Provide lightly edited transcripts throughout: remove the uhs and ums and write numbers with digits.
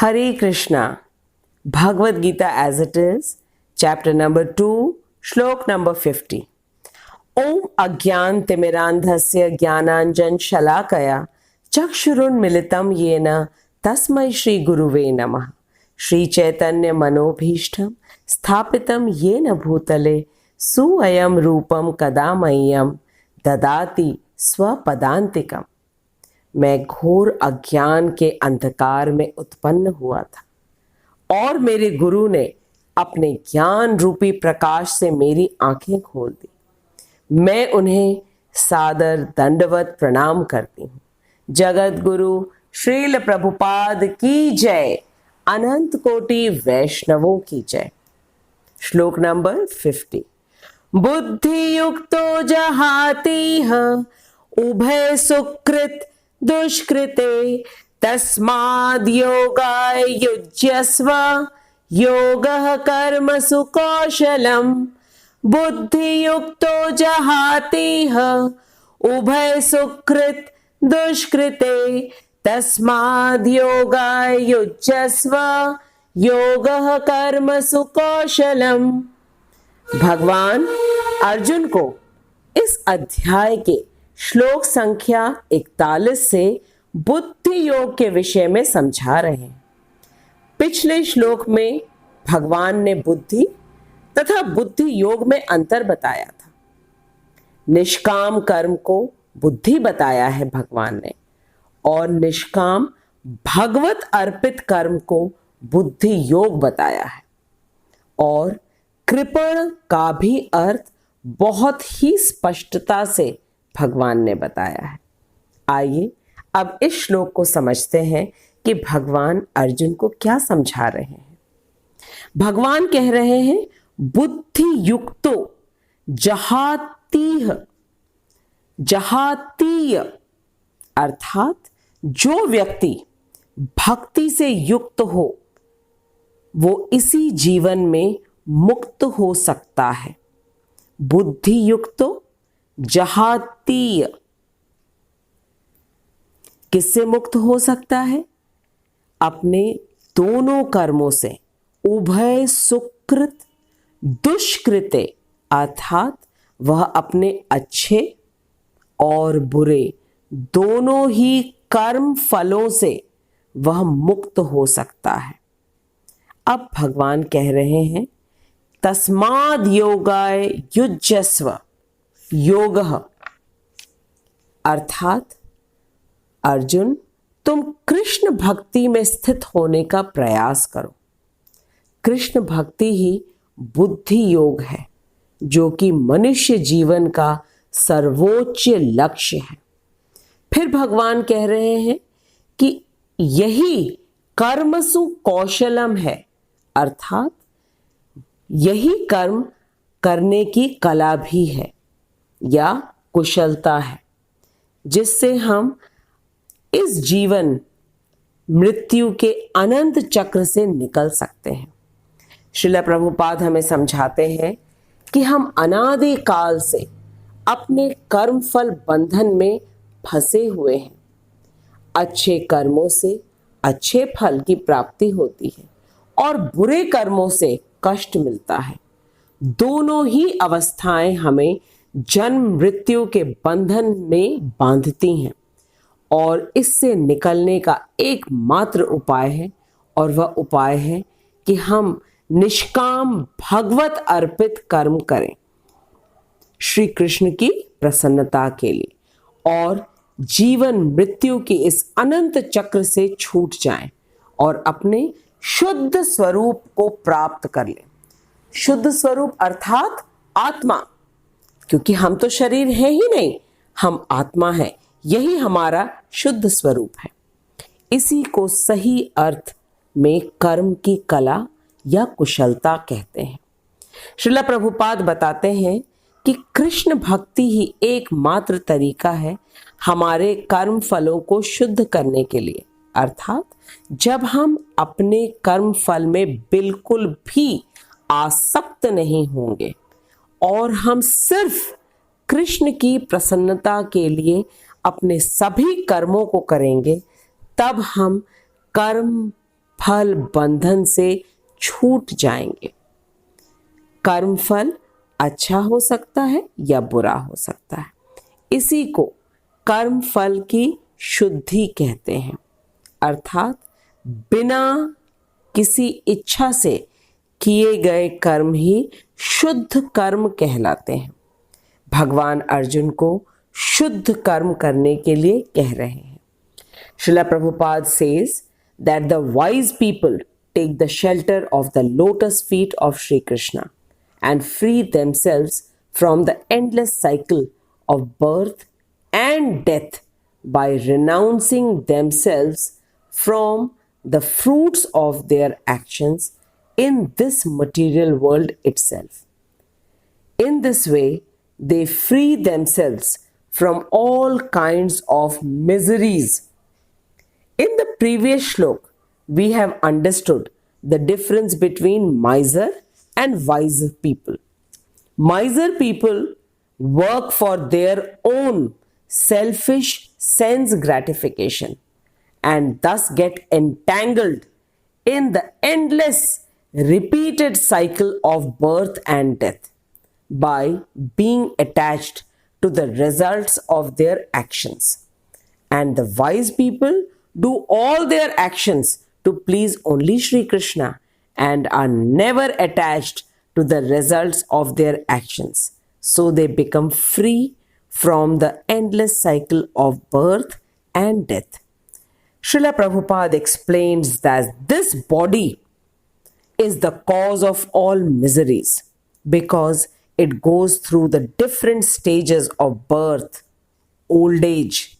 Hare Krishna. Bhagwat Gita as it is, chapter number 2, shlok number 50. Om Agyan Timirandhasya Jnananjan Shalakaya Chakshurun Militam Yena Tasmai Shri Guruve Namah. Shri Chaitanya Manobhishtam Sthapitam Yena Bhutale Suayam Rupam Kadamayam Dadati Swapadantikam. मैं घोर अज्ञान के अंधकार में उत्पन्न हुआ था और मेरे गुरु ने अपने ज्ञान रूपी प्रकाश से मेरी आंखें खोल दी। मैं उन्हें सादर दंडवत प्रणाम करती हूँ। जगत गुरु श्रील प्रभुपाद की जय, अनंत कोटि वैष्णवों की जय। श्लोक नंबर 50। बुद्धि युक्तो जहातीह उभय सुकृत दुष्कृते तस्माद् योगाय युज्यस्व योगः कर्मसु कौशलम्। बुद्धि युक्तो जहातीह उभय सुकृत दुष्कृते तस्माद् योगाय युज्यस्व योगः कर्मसु कौशलम्। भगवान अर्जुन को इस अध्याय के श्लोक संख्या 41 से बुद्धि योग के विषय में समझा रहे हैं। पिछले श्लोक में भगवान ने बुद्धि तथा बुद्धि योग में अंतर बताया था। निष्काम कर्म को बुद्धि बताया है भगवान ने और निष्काम भगवत अर्पित कर्म को बुद्धि योग बताया है। और कृपण का भी अर्थ बहुत ही स्पष्टता से भगवान ने बताया है। आइए अब इस श्लोक को समझते हैं कि भगवान अर्जुन को क्या समझा रहे हैं। भगवान कह रहे हैं बुद्धि युक्तो जहातीह, जहातीय अर्थात जो व्यक्ति भक्ति से युक्त हो वो इसी जीवन में मुक्त हो सकता है। बुद्धि युक्तो जहातीय किससे मुक्त हो सकता है? अपने दोनों कर्मों से। उभय सुकृत दुष्कृते अर्थात वह अपने अच्छे और बुरे दोनों ही कर्म फलों से वह मुक्त हो सकता है। अब भगवान कह रहे हैं तस्माद् योगाय युज्यस्व योगः अर्थात अर्जुन तुम कृष्ण भक्ति में स्थित होने का प्रयास करो। कृष्ण भक्ति ही बुद्धि योग है जो कि मनुष्य जीवन का सर्वोच्च लक्ष्य है। फिर भगवान कह रहे हैं कि यही कर्मसु कौशलम है अर्थात यही कर्म करने की कला भी है या कुशलता है जिससे हम इस जीवन मृत्यु के अनंत चक्र से निकल सकते हैं। श्रील प्रभुपाद हमें समझाते हैं कि हम अनादि काल से अपने कर्म फल बंधन में फंसे हुए हैं। अच्छे कर्मों से अच्छे फल की प्राप्ति होती है और बुरे कर्मों से कष्ट मिलता है। दोनों ही अवस्थाएं हमें जन्म मृत्यु के बंधन में बांधती हैं और इससे निकलने का एकमात्र उपाय है और वह उपाय है कि हम निष्काम भगवत अर्पित कर्म करें श्री कृष्ण की प्रसन्नता के लिए और जीवन मृत्यु की इस अनंत चक्र से छूट जाएं और अपने शुद्ध स्वरूप को प्राप्त कर लें। शुद्ध स्वरूप अर्थात आत्मा, क्योंकि हम तो शरीर है ही नहीं, हम आत्मा है। यही हमारा शुद्ध स्वरूप है। इसी को सही अर्थ में कर्म की कला या कुशलता कहते हैं। श्रील प्रभुपाद बताते हैं कि कृष्ण भक्ति ही एकमात्र तरीका है हमारे कर्म फलों को शुद्ध करने के लिए। अर्थात जब हम अपने कर्म फल में बिल्कुल भी आसक्त नहीं होंगे और हम सिर्फ कृष्ण की प्रसन्नता के लिए अपने सभी कर्मों को करेंगे, तब हम कर्म फल बंधन से छूट जाएंगे। कर्म फल अच्छा हो सकता है या बुरा हो सकता है। इसी को कर्म फल की शुद्धि कहते हैं, अर्थात बिना किसी इच्छा से किए गए कर्म ही शुद्ध कर्म कहलाते हैं। भगवान अर्जुन को शुद्ध कर्म करने के लिए कह रहे हैं। Srila Prabhupada says that the wise people take the shelter of the lotus feet of Sri Krishna and free themselves from the endless cycle of birth and death by renouncing themselves from the fruits of their actions in this material world itself. In this way, they free themselves from all kinds of miseries. In the previous shlok, we have understood the difference between miser and wise people. Miser people work for their own selfish sense gratification and thus get entangled in the endless repeated cycle of birth and death by being attached to the results of their actions. And the wise people do all their actions to please only Sri Krishna and are never attached to the results of their actions. So they become free from the endless cycle of birth and death. Srila Prabhupada explains that this body is the cause of all miseries because it goes through the different stages of birth, old age,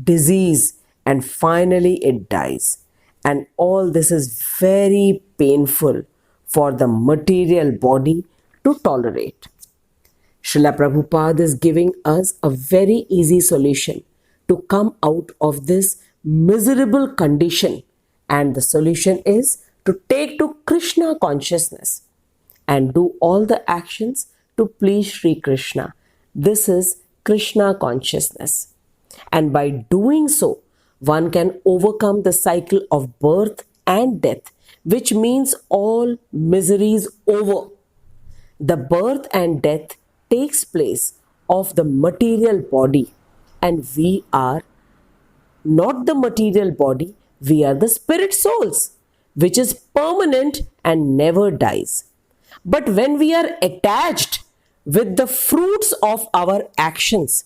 disease, and finally it dies. And all this is very painful for the material body to tolerate. Srila Prabhupada is giving us a very easy solution to come out of this miserable condition, and the solution is to take to Krishna consciousness and do all the actions to please Sri Krishna. This is Krishna consciousness. And by doing so, one can overcome the cycle of birth and death, which means all miseries over. The birth and death takes place of the material body, and we are not the material body, we are the spirit souls, which is permanent and never dies. But when we are attached with the fruits of our actions,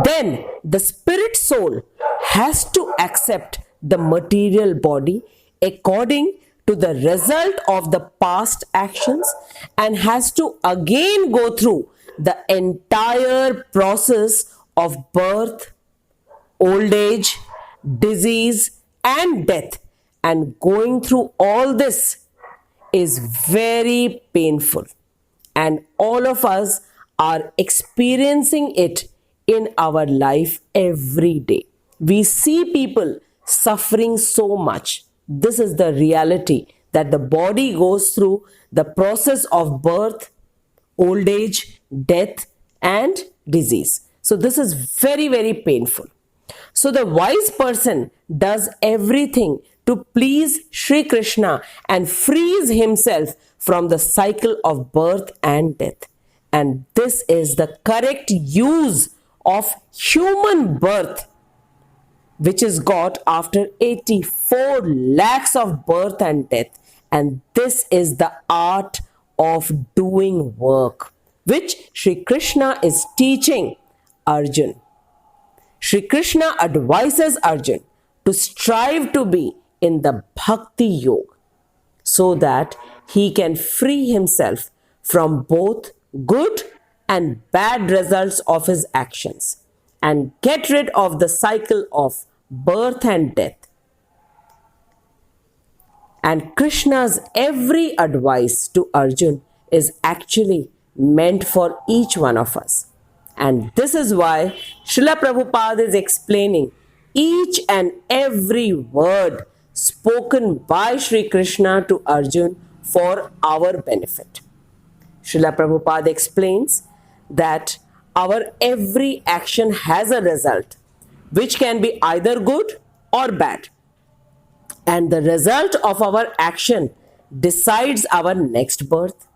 then the spirit soul has to accept the material body according to the result of the past actions and has to again go through the entire process of birth, old age, disease, and death. And going through all this is very painful, and all of us are experiencing it in our life every day. We see people suffering so much. This is the reality, that the body goes through the process of birth, old age, death, and disease. So this is very, very painful. So the wise person does everything to please Sri Krishna and frees himself from the cycle of birth and death. And this is the correct use of human birth, which is got after 84 lakhs of birth and death. And this is the art of doing work, which Sri Krishna is teaching Arjun. Sri Krishna advises Arjun to strive to be in the Bhakti Yoga so that he can free himself from both good and bad results of his actions and get rid of the cycle of birth and death. And Krishna's every advice to Arjun is actually meant for each one of us. And this is why Srila Prabhupada is explaining each and every word spoken by Sri Krishna to Arjun for our benefit. Srila Prabhupada explains that our every action has a result, which can be either good or bad. And the result of our action decides our next birth.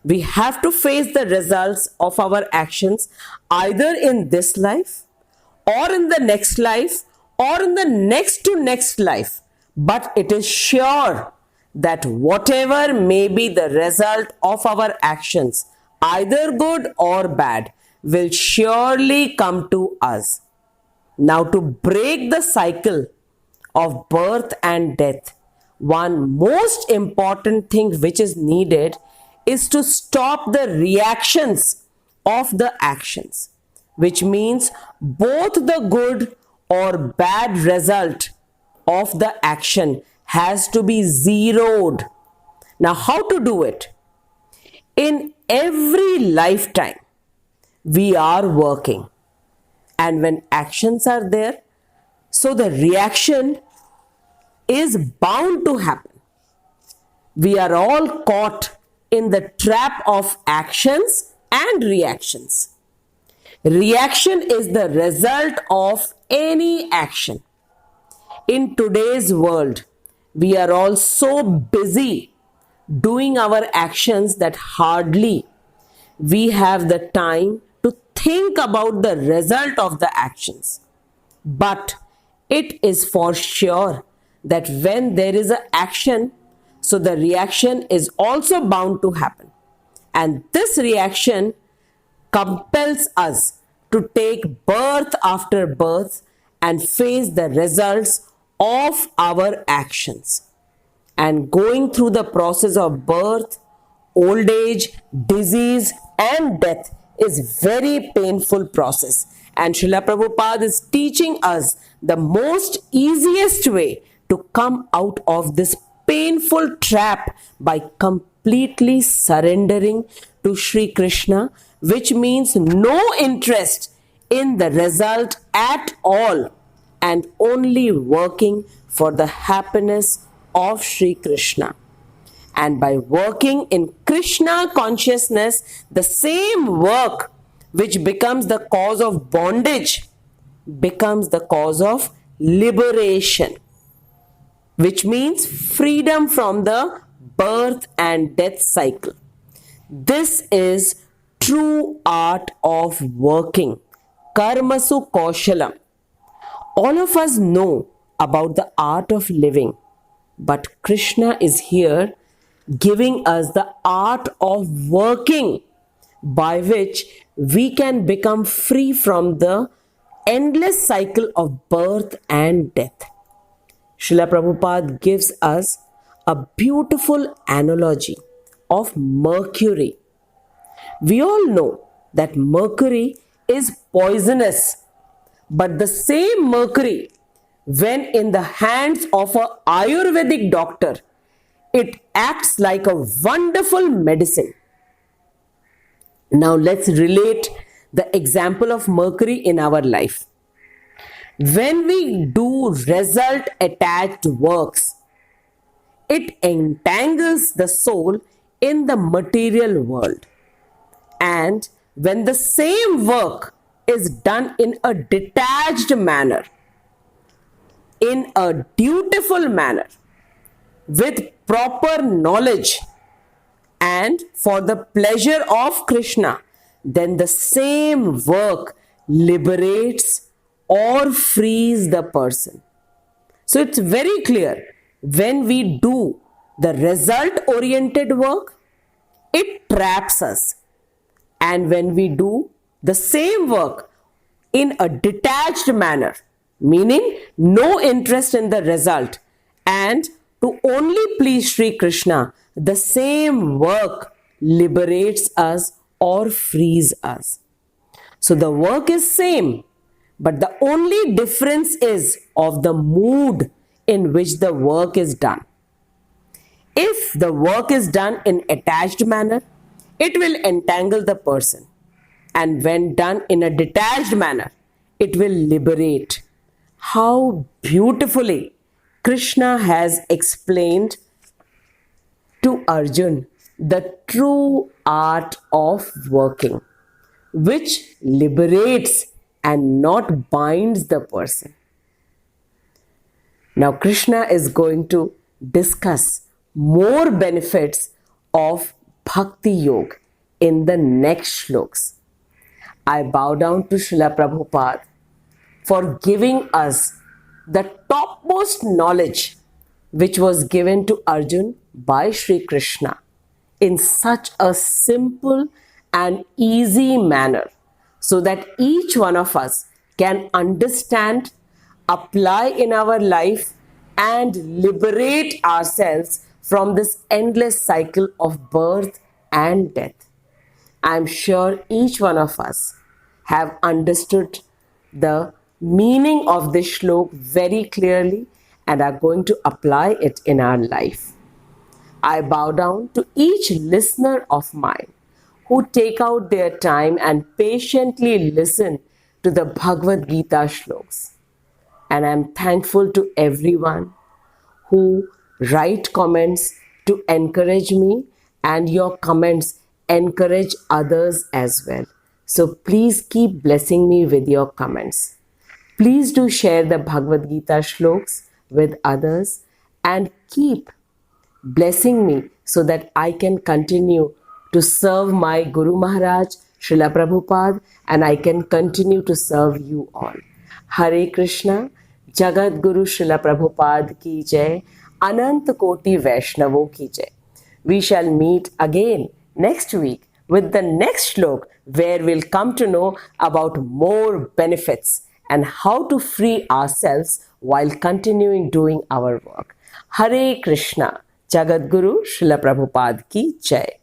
We have to face the results of our actions either in this life or in the next life or in the next to next life. But it is sure that whatever may be the result of our actions, either good or bad, will surely come to us. Now, to break the cycle of birth and death, one most important thing which is needed is to stop the reactions of the actions, which means both the good or bad result of the action has to be zeroed. Now, how to do it? In every lifetime, we are working, and when actions are there, so the reaction is bound to happen. We are all caught in the trap of actions and reactions. Reaction is the result of any action. In today's world, we are all so busy doing our actions that hardly we have the time to think about the result of the actions. But it is for sure that when there is an action, so the reaction is also bound to happen. And this reaction compels us to take birth after birth and face the results of our actions. And going through the process of birth, old age, disease, and death is very painful process. And Srila Prabhupada is teaching us the most easiest way to come out of this painful trap by completely surrendering to Sri Krishna, which means no interest in the result at all and only working for the happiness of Sri Krishna. And by working in Krishna consciousness, the same work which becomes the cause of bondage becomes the cause of liberation, which means freedom from the birth and death cycle. This is true art of working. Karmasu Kaushalam. All of us know about the art of living, but Krishna is here giving us the art of working by which we can become free from the endless cycle of birth and death. Srila Prabhupada gives us a beautiful analogy of mercury. We all know that mercury is poisonous, but the same mercury, when in the hands of an Ayurvedic doctor, it acts like a wonderful medicine. Now let's relate the example of mercury in our life. When we do result attached works, it entangles the soul in the material world. And when the same work is done in a detached manner, in a dutiful manner, with proper knowledge and for the pleasure of Krishna, then the same work liberates or frees the person. So it's very clear, when we do the result oriented work, it traps us. And when we do the same work in a detached manner, meaning no interest in the result and to only please Sri Krishna, the same work liberates us or frees us. So the work is same, but the only difference is of the mood in which the work is done. If the work is done in attached manner, it will entangle the person. And when done in a detached manner, it will liberate. How beautifully Krishna has explained to Arjun the true art of working, which liberates and not binds the person. Now Krishna is going to discuss more benefits of Bhakti Yoga in the next shloks. I bow down to Srila Prabhupada for giving us the topmost knowledge which was given to Arjun by Sri Krishna in such a simple and easy manner, so that each one of us can understand, apply in our life, and liberate ourselves from this endless cycle of birth and death. I am sure each one of us have understood the meaning of this shlok very clearly and are going to apply it in our life. I bow down to each listener of mine who take out their time and patiently listen to the Bhagwat Gita shloks. And I am thankful to everyone who write comments to encourage me, and your comments encourage others as well. So please keep blessing me with your comments. Please do share the Bhagavad Gita shloks with others and keep blessing me so that I can continue to serve my Guru Maharaj, Srila Prabhupada, and I can continue to serve you all. Hare Krishna, Jagat Guru Srila Prabhupada ki jai, Anant Koti Vaishnavo ki jai. We shall meet again next week with the next shlok, where we'll come to know about more benefits and how to free ourselves while continuing doing our work. Hare Krishna, Jagat Guru Srila Prabhupada ki jai.